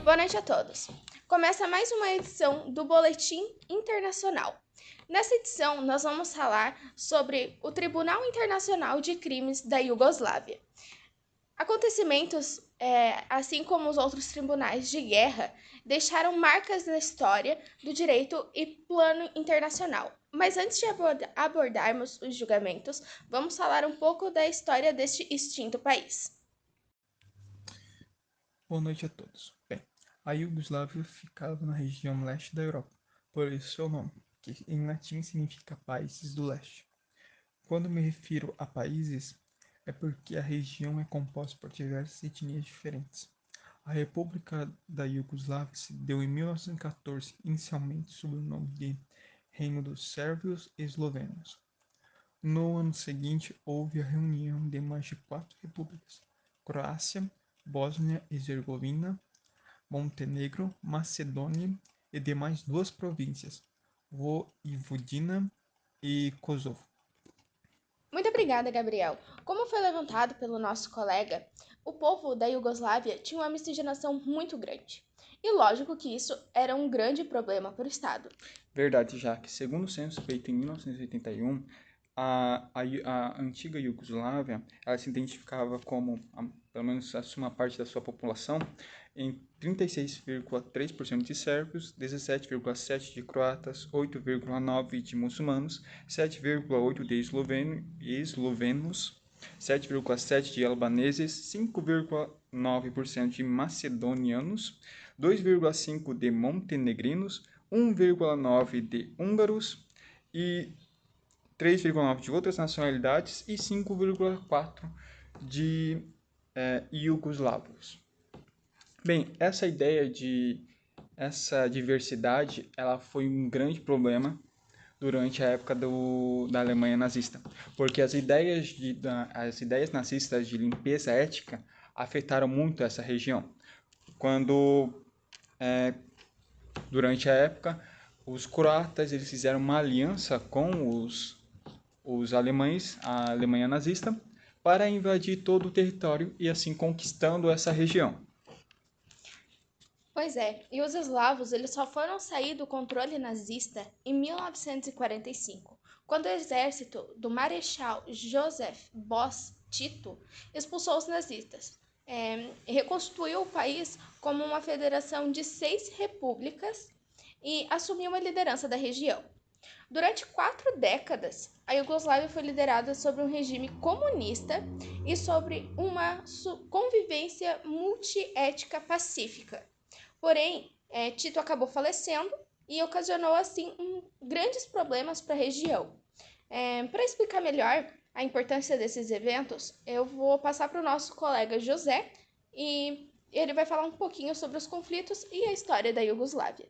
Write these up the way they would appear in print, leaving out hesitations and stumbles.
Boa noite a todos. Começa mais uma edição do Boletim Internacional. Nessa edição, nós vamos falar sobre o Tribunal Internacional de Crimes da Iugoslávia. Acontecimentos, assim como os outros tribunais de guerra, deixaram marcas na história do direito e plano internacional. Mas antes de abordarmos os julgamentos, vamos falar um pouco da história deste extinto país. Boa noite a todos. Bem, a Iugoslávia ficava na região leste da Europa, por isso seu nome, que em latim significa países do leste. Quando me refiro a países, é porque a região é composta por diversas etnias diferentes. A República da Iugoslávia se deu em 1914, inicialmente sob o nome de Reino dos Sérvios e Eslovenos. No ano seguinte, houve a reunião de mais de 4 repúblicas: Croácia, Bósnia e Herzegovina, Montenegro, Macedônia e demais 2 províncias, Voivodina e Kosovo. Muito obrigada, Gabriel. Como foi levantado pelo nosso colega, o povo da Iugoslávia tinha uma miscigenação muito grande. E lógico que isso era um grande problema para o Estado. Verdade, já que, segundo o censo feito em 1981, a antiga Iugoslávia ela se identificava como, pelo menos uma parte da sua população, em 36,3% de sérvios, 17,7% de croatas, 8,9% de muçulmanos, 7,8% de eslovenos, 7,7% de albaneses, 5,9% de macedonianos, 2,5% de montenegrinos, 1,9% de húngaros e 3,9% de outras nacionalidades e 5,4% de iugoslavos. Bem, essa diversidade, ela foi um grande problema durante a época da Alemanha nazista, porque as ideias nazistas de limpeza étnica afetaram muito essa região. Durante a época, os croatas eles fizeram uma aliança com os alemães, a Alemanha nazista, para invadir todo o território e assim conquistando essa região. Pois é, e os eslavos eles só foram sair do controle nazista em 1945, quando o exército do Marechal Joseph Broz Tito expulsou os nazistas. Reconstituiu o país como uma federação de 6 repúblicas e assumiu a liderança da região. Durante 4 décadas, a Iugoslávia foi liderada sobre um regime comunista e sobre uma convivência multiétnica pacífica. Porém, Tito acabou falecendo e ocasionou, assim, grandes problemas para a região. Para explicar melhor a importância desses eventos, eu vou passar para o nosso colega José e ele vai falar um pouquinho sobre os conflitos e a história da Iugoslávia.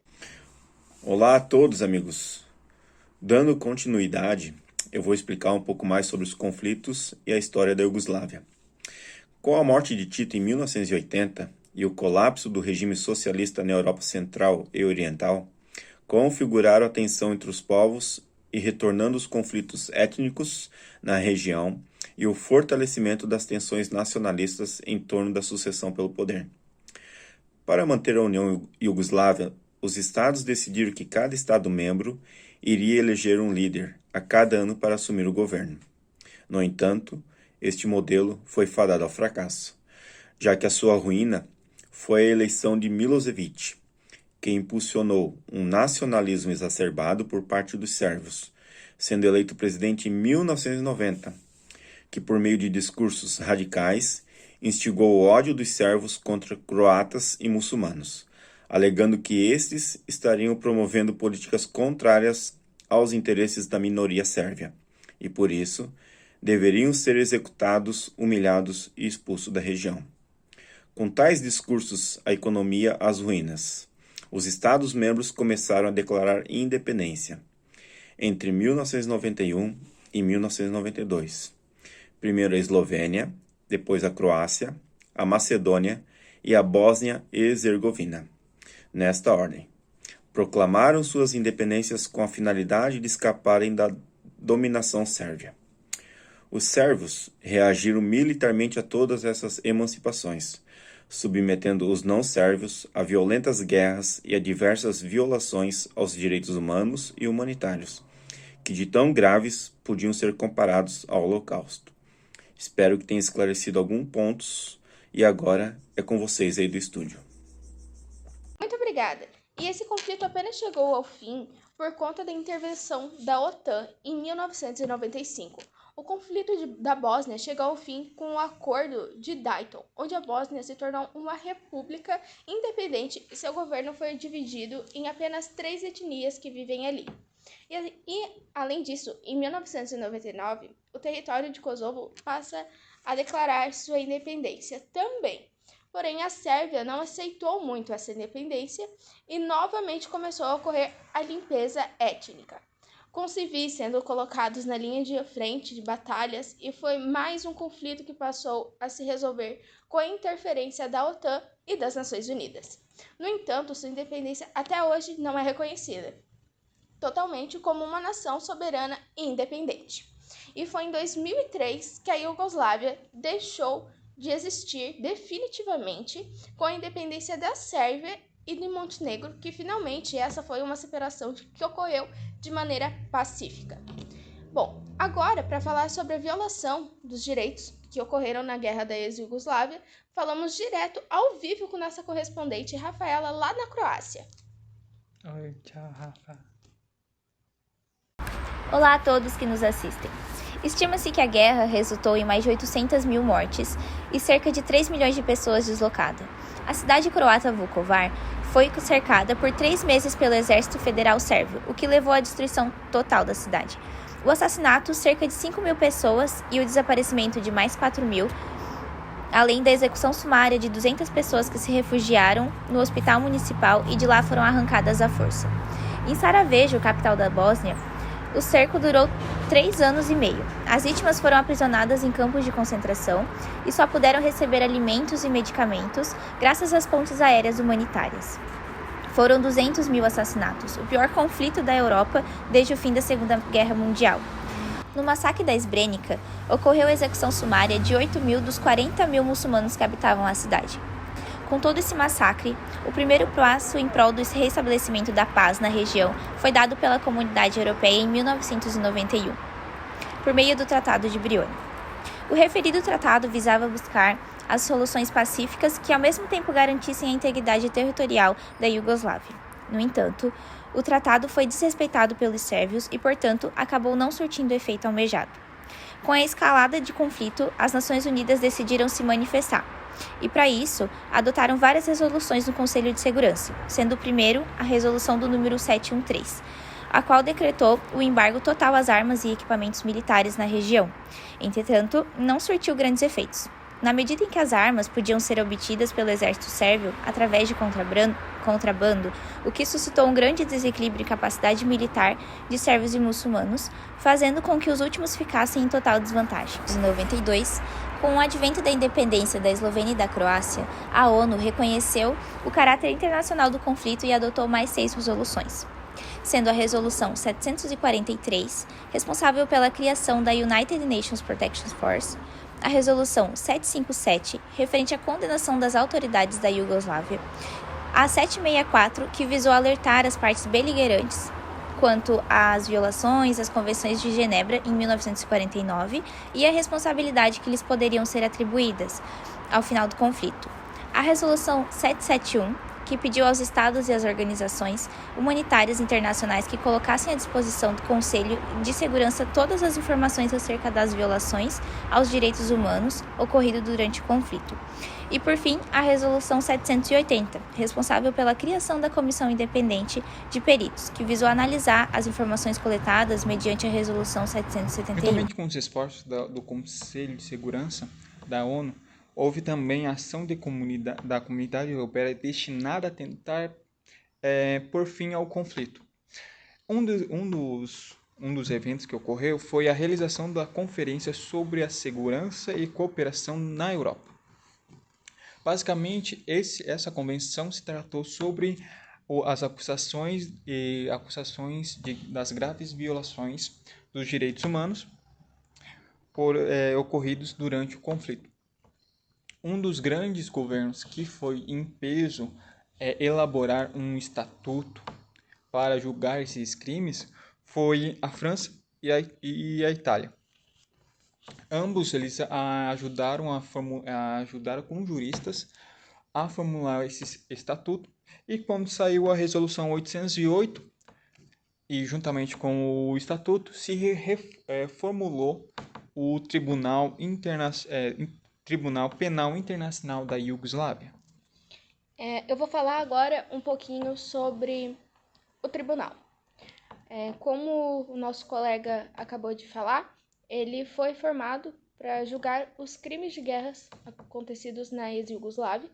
Olá a todos, amigos. Dando continuidade, eu vou explicar um pouco mais sobre os conflitos e a história da Iugoslávia. Com a morte de Tito em 1980 e o colapso do regime socialista na Europa Central e Oriental, configuraram a tensão entre os povos e retornando os conflitos étnicos na região e o fortalecimento das tensões nacionalistas em torno da sucessão pelo poder. Para manter a União Iugoslávia, os estados decidiram que cada estado-membro iria eleger um líder a cada ano para assumir o governo. No entanto, este modelo foi fadado ao fracasso, já que a sua ruína foi a eleição de Milošević, que impulsionou um nacionalismo exacerbado por parte dos sérvios, sendo eleito presidente em 1990, que por meio de discursos radicais instigou o ódio dos sérvios contra croatas e muçulmanos, alegando que estes estariam promovendo políticas contrárias aos interesses da minoria sérvia, e por isso deveriam ser executados, humilhados e expulsos da região. Com tais discursos, a economia às ruínas. Os Estados-membros começaram a declarar independência entre 1991 e 1992. Primeiro a Eslovênia, depois a Croácia, a Macedônia e a Bósnia e Herzegovina. Nesta ordem, proclamaram suas independências com a finalidade de escaparem da dominação sérvia. Os sérvios reagiram militarmente a todas essas emancipações, submetendo os não-sérvios a violentas guerras e a diversas violações aos direitos humanos e humanitários, que de tão graves podiam ser comparados ao Holocausto. Espero que tenha esclarecido alguns pontos e agora é com vocês aí do estúdio. Muito obrigada. E esse conflito apenas chegou ao fim por conta da intervenção da OTAN em 1995. O conflito da Bósnia chegou ao fim com o Acordo de Dayton, onde a Bósnia se tornou uma república independente e seu governo foi dividido em apenas 3 etnias que vivem ali. Além disso, em 1999, o território de Kosovo passa a declarar sua independência também. Porém, a Sérvia não aceitou muito essa independência e novamente começou a ocorrer a limpeza étnica, com civis sendo colocados na linha de frente de batalhas, e foi mais um conflito que passou a se resolver com a interferência da OTAN e das Nações Unidas. No entanto, sua independência até hoje não é reconhecida totalmente como uma nação soberana e independente. E foi em 2003 que a Iugoslávia deixou de existir definitivamente com a independência da Sérvia e de Montenegro, que finalmente essa foi uma separação que ocorreu de maneira pacífica. Bom, agora para falar sobre a violação dos direitos que ocorreram na Guerra da Ex-Iugoslávia, falamos direto ao vivo com nossa correspondente Rafaela lá na Croácia. Oi, tchau, Rafa. Olá a todos que nos assistem. Estima-se que a guerra resultou em mais de 800 mil mortes e cerca de 3 milhões de pessoas deslocadas. A cidade croata Vukovar foi cercada por 3 meses pelo Exército Federal Sérvio, o que levou à destruição total da cidade. O assassinato, cerca de 5 mil pessoas e o desaparecimento de mais 4 mil, além da execução sumária de 200 pessoas que se refugiaram no hospital municipal e de lá foram arrancadas à força. Em Sarajevo, capital da Bósnia, o cerco durou 3 anos e meio. As vítimas foram aprisionadas em campos de concentração e só puderam receber alimentos e medicamentos graças às pontes aéreas humanitárias. Foram 200 mil assassinatos, o pior conflito da Europa desde o fim da Segunda Guerra Mundial. No massacre da Srebrenica, ocorreu a execução sumária de 8 mil dos 40 mil muçulmanos que habitavam a cidade. Com todo esse massacre, o primeiro passo em prol do restabelecimento da paz na região foi dado pela Comunidade Europeia em 1991, por meio do Tratado de Brione. O referido tratado visava buscar as soluções pacíficas que ao mesmo tempo garantissem a integridade territorial da Iugoslávia. No entanto, o tratado foi desrespeitado pelos sérvios e, portanto, acabou não surtindo o efeito almejado. Com a escalada de conflito, as Nações Unidas decidiram se manifestar. E, para isso, adotaram várias resoluções no Conselho de Segurança, sendo o primeiro a resolução do número 713, a qual decretou o embargo total às armas e equipamentos militares na região. Entretanto, não surtiu grandes efeitos. Na medida em que as armas podiam ser obtidas pelo exército sérvio através de contrabando, o que suscitou um grande desequilíbrio em capacidade militar de sérvios e muçulmanos, fazendo com que os últimos ficassem em total desvantagem. Em 92, com o advento da independência da Eslovênia e da Croácia, a ONU reconheceu o caráter internacional do conflito e adotou mais 6 resoluções, sendo a Resolução 743, responsável pela criação da United Nations Protection Force, a Resolução 757, referente à condenação das autoridades da Iugoslávia, a 764, que visou alertar as partes beligerantes quanto às violações às Convenções de Genebra em 1949 e a responsabilidade que lhes poderiam ser atribuídas ao final do conflito. A Resolução 771, que pediu aos Estados e às organizações humanitárias internacionais que colocassem à disposição do Conselho de Segurança todas as informações acerca das violações aos direitos humanos ocorridas durante o conflito. E, por fim, a Resolução 780, responsável pela criação da Comissão Independente de Peritos, que visou analisar as informações coletadas mediante a Resolução 771. Juntamente com os esforços do Conselho de Segurança da ONU, houve também a ação da comunidade europeia destinada a tentar pôr fim ao conflito. Um dos eventos que ocorreu foi a realização da Conferência sobre a Segurança e Cooperação na Europa. Basicamente, essa convenção se tratou sobre as acusações das graves violações dos direitos humanos ocorridos durante o conflito. Um dos grandes governos que foi em peso elaborar um estatuto para julgar esses crimes foi a França e a Itália. Ambos eles ajudaram com juristas a formular esse estatuto, e quando saiu a Resolução 808, e juntamente com o estatuto, se reformulou o Tribunal Penal Internacional da Iugoslávia. Eu vou falar agora um pouquinho sobre o tribunal. Como o nosso colega acabou de falar, ele foi formado para julgar os crimes de guerra acontecidos na ex-Iugoslávia.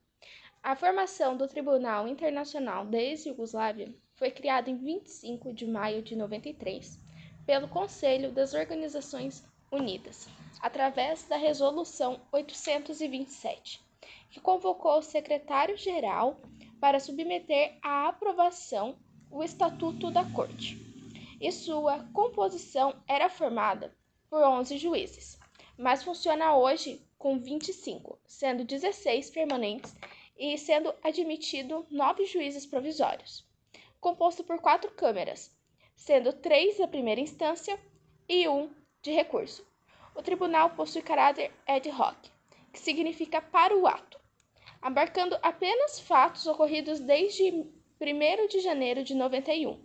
A formação do Tribunal Internacional da Ex-Iugoslávia foi criada em 25 de maio de 93 pelo Conselho das Organizações Unidas, através da Resolução 827, que convocou o secretário-geral para submeter à aprovação o Estatuto da Corte. E sua composição era formada por 11 juízes, mas funciona hoje com 25, sendo 16 permanentes e sendo admitido 9 juízes provisórios, composto por 4 câmeras, sendo 3 da primeira instância e 1 de recurso. O tribunal possui caráter ad hoc, que significa para o ato, abarcando apenas fatos ocorridos desde 1º de janeiro de 91,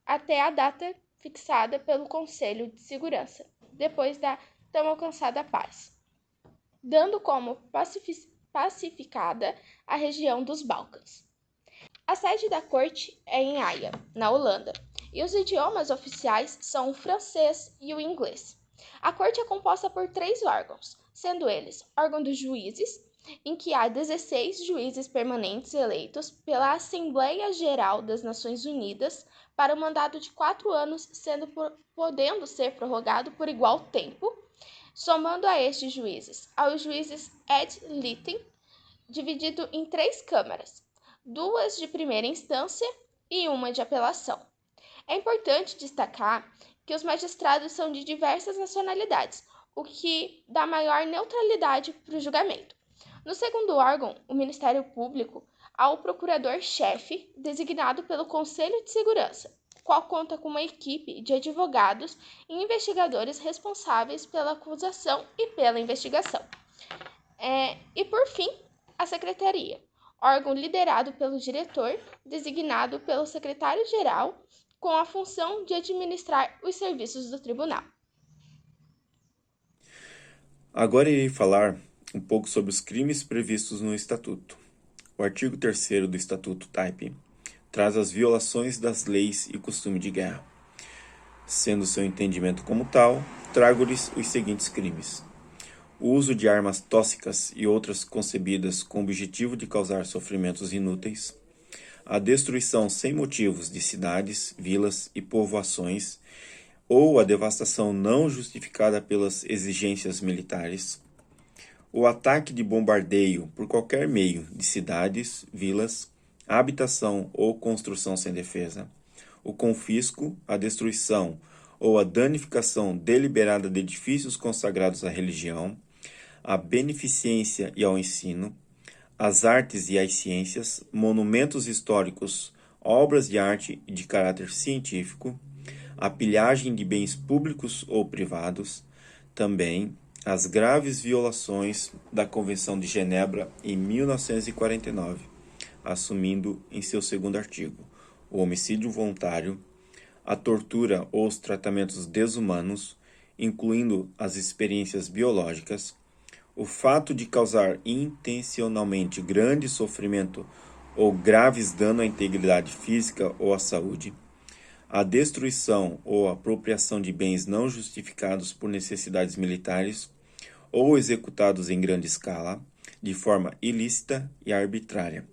até a data fixada pelo Conselho de Segurança, depois da tão alcançada paz, dando como pacificada a região dos Balcãs. A sede da corte é em Haia, na Holanda, e os idiomas oficiais são o francês e o inglês. A corte é composta por 3 órgãos, sendo eles órgão dos juízes, em que há 16 juízes permanentes eleitos pela Assembleia Geral das Nações Unidas para um mandato de 4 anos, podendo ser prorrogado por igual tempo, somando a estes juízes aos juízes ad litem, dividido em 3 câmaras, 2 de primeira instância e 1 de apelação. É importante destacar que os magistrados são de diversas nacionalidades, o que dá maior neutralidade para o julgamento. No segundo órgão, o Ministério Público, há o procurador-chefe, designado pelo Conselho de Segurança, qual conta com uma equipe de advogados e investigadores responsáveis pela acusação e pela investigação. E, por fim, a Secretaria, órgão liderado pelo diretor, designado pelo secretário-geral, com a função de administrar os serviços do tribunal. Agora irei falar um pouco sobre os crimes previstos no Estatuto. O artigo 3º do Estatuto TAIP traz as violações das leis e costume de guerra. Sendo seu entendimento como tal, trago-lhes os seguintes crimes: o uso de armas tóxicas e outras concebidas com o objetivo de causar sofrimentos inúteis, a destruição sem motivos de cidades, vilas e povoações, ou a devastação não justificada pelas exigências militares, o ataque de bombardeio por qualquer meio de cidades, vilas, habitação ou construção sem defesa, o confisco, a destruição ou a danificação deliberada de edifícios consagrados à religião, à beneficência e ao ensino, às artes e às ciências, monumentos históricos, obras de arte e de caráter científico, a pilhagem de bens públicos ou privados, também as graves violações da Convenção de Genebra em 1949, assumindo em seu 2º artigo o homicídio voluntário, a tortura ou os tratamentos desumanos, incluindo as experiências biológicas, o fato de causar intencionalmente grande sofrimento ou graves danos à integridade física ou à saúde, a destruição ou apropriação de bens não justificados por necessidades militares ou executados em grande escala, de forma ilícita e arbitrária.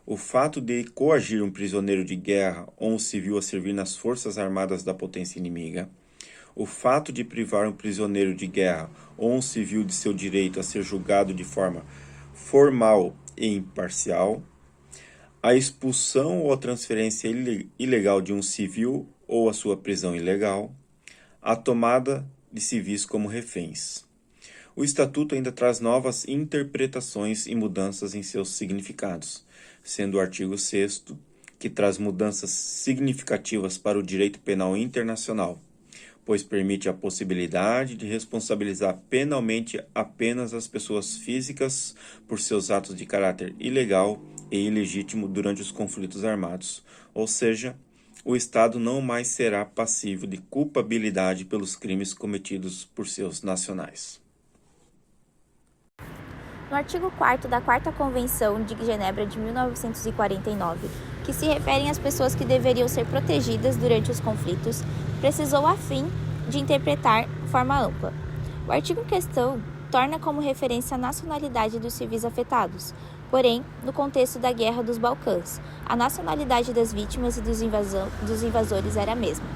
O fato de coagir um prisioneiro de guerra ou um civil a servir nas forças armadas da potência inimiga, o fato de privar um prisioneiro de guerra ou um civil de seu direito a ser julgado de forma formal e imparcial, a expulsão ou a transferência ilegal de um civil ou a sua prisão ilegal, a tomada de civis como reféns. O Estatuto ainda traz novas interpretações e mudanças em seus significados, sendo o artigo 6º, que traz mudanças significativas para o direito penal internacional, pois permite a possibilidade de responsabilizar penalmente apenas as pessoas físicas por seus atos de caráter ilegal e ilegítimo durante os conflitos armados, ou seja, o Estado não mais será passível de culpabilidade pelos crimes cometidos por seus nacionais. No artigo 4º da 4ª Convenção de Genebra de 1949, que se referem às pessoas que deveriam ser protegidas durante os conflitos, precisou a fim de interpretar de forma ampla. O artigo em questão torna como referência a nacionalidade dos civis afetados, porém, no contexto da Guerra dos Balcãs, a nacionalidade das vítimas e dos invasores era a mesma,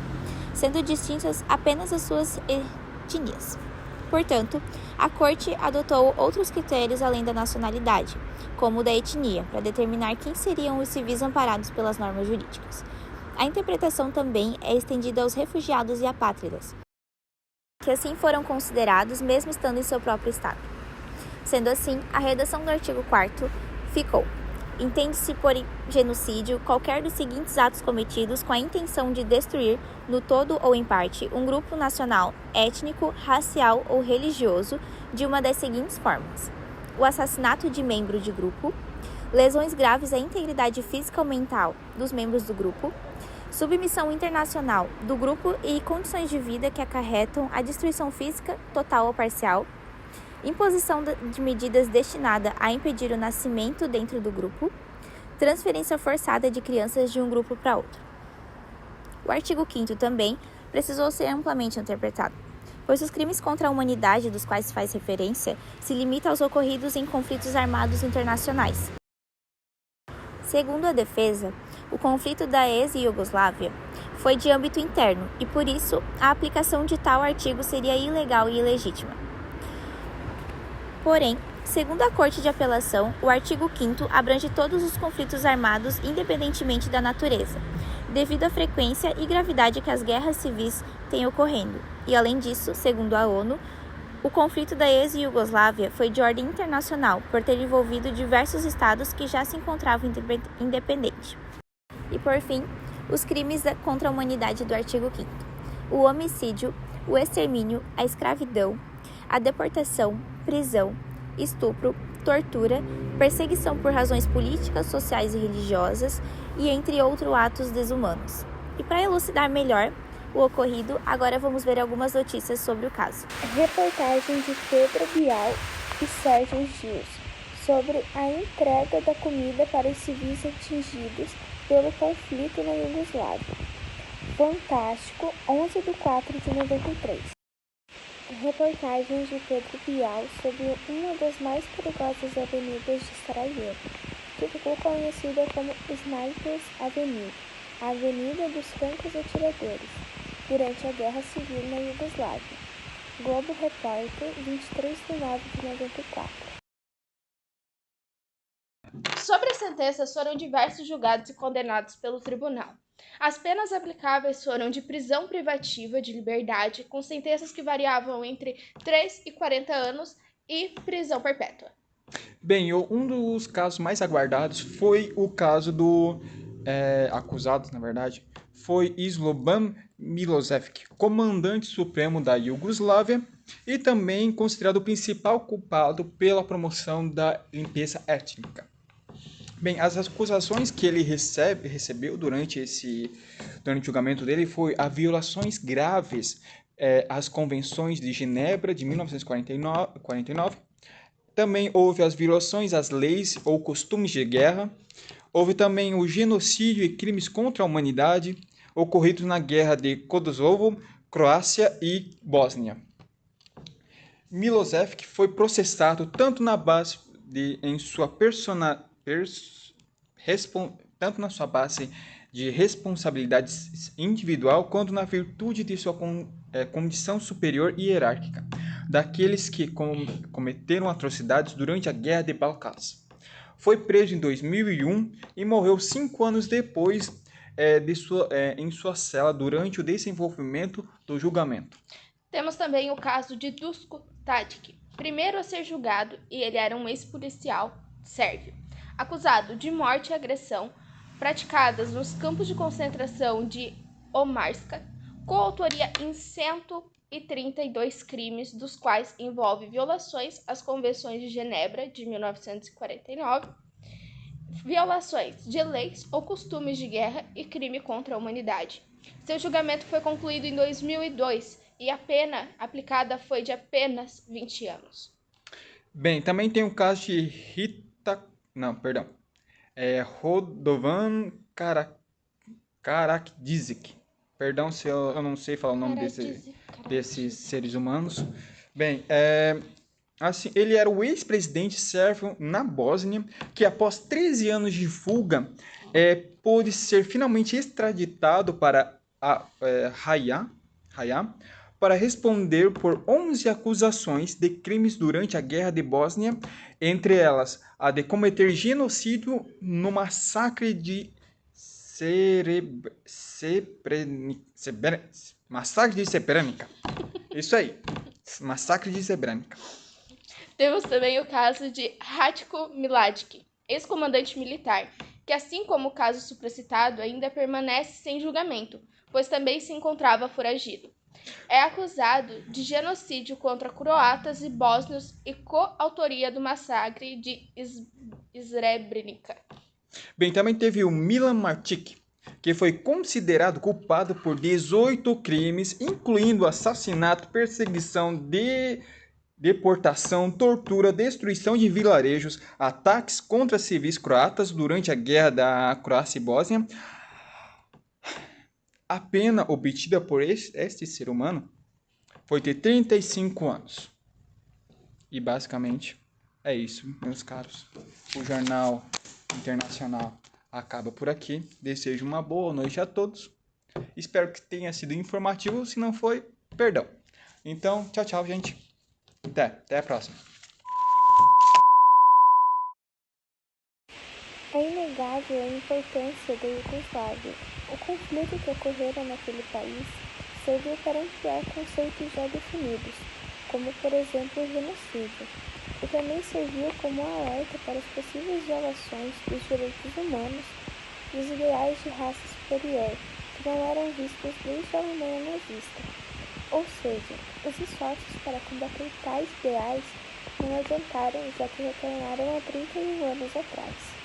sendo distintas apenas as suas etnias. Portanto, a Corte adotou outros critérios além da nacionalidade, como o da etnia, para determinar quem seriam os civis amparados pelas normas jurídicas. A interpretação também é estendida aos refugiados e apátridas, que assim foram considerados mesmo estando em seu próprio estado. Sendo assim, a redação do artigo 4º ficou: entende-se por genocídio qualquer dos seguintes atos cometidos com a intenção de destruir, no todo ou em parte, um grupo nacional, étnico, racial ou religioso de uma das seguintes formas: o assassinato de membro de grupo, lesões graves à integridade física ou mental dos membros do grupo, submissão internacional do grupo e condições de vida que acarretam a destruição física, total ou parcial, imposição de medidas destinadas a impedir o nascimento dentro do grupo, transferência forçada de crianças de um grupo para outro. O artigo 5º também precisou ser amplamente interpretado, pois os crimes contra a humanidade dos quais se faz referência se limitam aos ocorridos em conflitos armados internacionais. Segundo a defesa, o conflito da ex-Iugoslávia foi de âmbito interno e, por isso, a aplicação de tal artigo seria ilegal e ilegítima. Porém, segundo a Corte de Apelação, o artigo 5º abrange todos os conflitos armados independentemente da natureza, devido à frequência e gravidade que as guerras civis têm ocorrendo. E, além disso, segundo a ONU, o conflito da ex-Iugoslávia foi de ordem internacional, por ter envolvido diversos estados que já se encontravam independentes. E, por fim, os crimes contra a humanidade do artigo 5º: o homicídio, o extermínio, a escravidão, a deportação, prisão, estupro, tortura, perseguição por razões políticas, sociais e religiosas, e entre outros atos desumanos. E para elucidar melhor o ocorrido, agora vamos ver algumas notícias sobre o caso. Reportagem de Pedro Bial e Sérgio Gils sobre a entrega da comida para os civis atingidos pelo conflito na Iugoslávia. Fantástico, 11/4/93. Reportagem de Pedro Bial sobre uma das mais perigosas avenidas de Sarajevo, que ficou conhecida como Snipers Avenue, a Avenida dos Francos Atiradores, durante a Guerra Civil na Iugoslávia. Globo Repórter, 23/9/94. Sobre as sentenças, foram diversos julgados e condenados pelo tribunal. As penas aplicáveis foram de prisão privativa de liberdade, com sentenças que variavam entre 3 e 40 anos, e prisão perpétua. Bem, um dos casos mais aguardados foi o caso do acusado, na verdade, foi Slobodan Milošević, comandante supremo da Iugoslávia e também considerado o principal culpado pela promoção da limpeza étnica. Bem, as acusações que ele recebeu durante o julgamento dele foi a violações graves às convenções de Genebra de 1949. Também houve as violações às leis ou costumes de guerra. Houve também o genocídio e crimes contra a humanidade ocorridos na guerra de Kosovo, Croácia e Bósnia. Milošević foi processado tanto na base tanto na sua base de responsabilidade individual quanto na virtude de sua condição superior e hierárquica daqueles que cometeram atrocidades durante a Guerra de Balcãs. Foi preso em 2001 e morreu 5 anos depois em sua cela durante o desenvolvimento do julgamento. Temos também o caso de Duško Tadić, primeiro a ser julgado, e ele era um ex-policial sérvio, acusado de morte e agressão praticadas nos campos de concentração de Omarska, com autoria em 132 crimes, dos quais envolve violações às Convenções de Genebra de 1949, violações de leis ou costumes de guerra e crime contra a humanidade. Seu julgamento foi concluído em 2002 e a pena aplicada foi de apenas 20 anos. Bem, também tem o caso de Radovan Karadzic. Perdão se eu não sei falar o nome desses seres humanos. Bem, assim, ele era o ex-presidente sérvio na Bósnia, que após 13 anos de fuga, pôde ser finalmente extraditado para Haia para responder por 11 acusações de crimes durante a Guerra de Bósnia, entre elas a de cometer genocídio no massacre de Srebrenica. Isso aí, massacre de Srebrenica. Temos também o caso de Ratko Mladic, ex-comandante militar, que, assim como o caso supracitado, ainda permanece sem julgamento, pois também se encontrava foragido. É acusado de genocídio contra croatas e bósnios e coautoria do massacre de Srebrenica. Bem, também teve o Milan Martic, que foi considerado culpado por 18 crimes, incluindo assassinato, perseguição, deportação, tortura, destruição de vilarejos, ataques contra civis croatas durante a Guerra da Croácia e Bósnia. A pena obtida por este ser humano foi de 35 anos. E basicamente é isso, meus caros. O Jornal Internacional acaba por aqui. Desejo uma boa noite a todos. Espero que tenha sido informativo. Se não foi, perdão. Então, tchau, tchau, gente. Até a próxima. É inegável a importância da Iugoslávia. O conflito que ocorrera naquele país serviu para ampliar conceitos já definidos, como por exemplo o genocídio, e também serviu como um alerta para as possíveis violações dos direitos humanos e os ideais de raça superior, que não eram vistos desde a Alemanha nazista. Ou seja, os esforços para combater tais ideais não adiantaram, já que retornaram há 31 anos atrás.